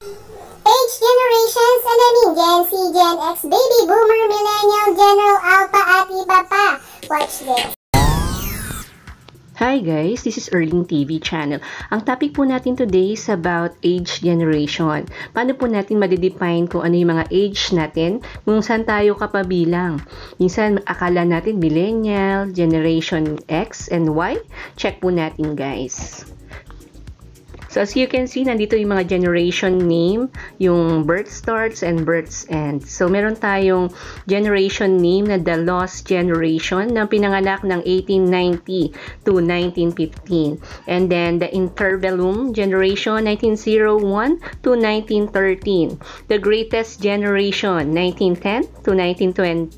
Age generations, alamin, Gen Z, Gen X, Baby Boomer, Millennial, General Alpha, at iba pa. Watch this. Hi guys, this is Erling TV channel. Ang topic po natin today is about age generation. Paano po natin madedefine kung ano yung mga age natin, kung saan tayo kapabilang. Minsan akala natin millennial, generation X and Y. Check po natin guys. So as you can see, nandito yung mga generation name, yung birth starts and births end. So meron tayong generation name na the lost generation na pinanganak ng 1890 to 1915. And then the interbellum generation 1901 to 1913. The greatest generation 1910 to 1920.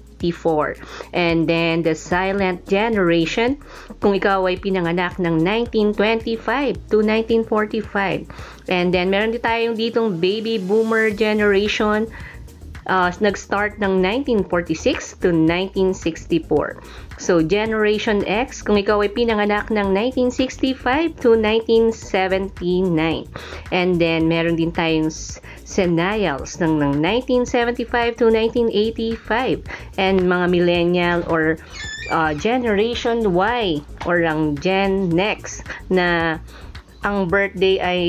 And then the silent generation, kung ikaw ay pinanganak ng 1925 to 1945. And then meron din tayong ditong baby boomer generation, nag-start ng 1946 to 1964. So generation X, kung ikaw ay pinanganak ng 1965 to 1979. And then meron din tayong Sennials ng 1975 to 1985, and mga millennial or generation Y or ang Gen Next na ang birthday ay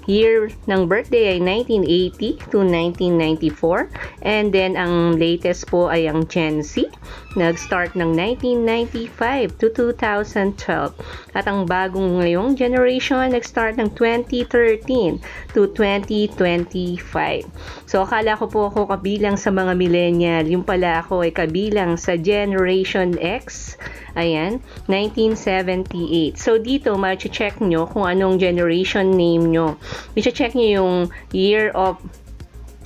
year ng birthday ay 1980 to 1994, and then ang latest po ay ang Gen Z, nag-start ng 1995 to 2012, at ang bagong ngayong generation nag-start ng 2013 to 2025. So akala ko po ako kabilang sa mga millennial, yung pala ako ay kabilang sa generation X. Ayan, 1978. So dito ma-check nyo kung anong generation name nyo. I-check nyo yung year of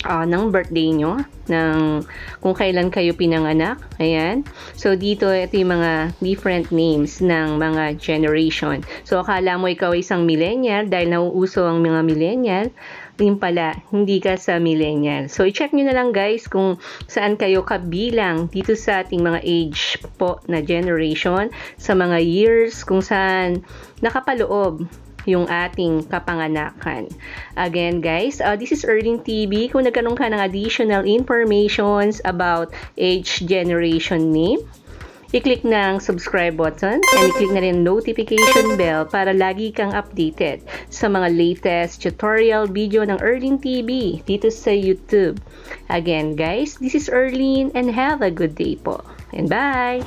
ng birthday nyo, ng kung kailan kayo pinanganak. Ayan. So dito ito yung mga different names ng mga generation. So akala mo ikaw ay isang millennial dahil nauuso ang mga millennial, yung pala hindi ka sa millennial. So i-check nyo na lang guys kung saan kayo kabilang dito sa ating mga age po na generation, sa mga years kung saan nakapaloob yung ating kapanganakan. Again guys, this is Erling TV. Kung nagkaroon ka ng additional informations about age generation name, i-click ng subscribe button and i-click na rin notification bell para lagi kang updated sa mga latest tutorial video ng Erling TV dito sa YouTube. Again guys, this is Erling and have a good day po. And bye!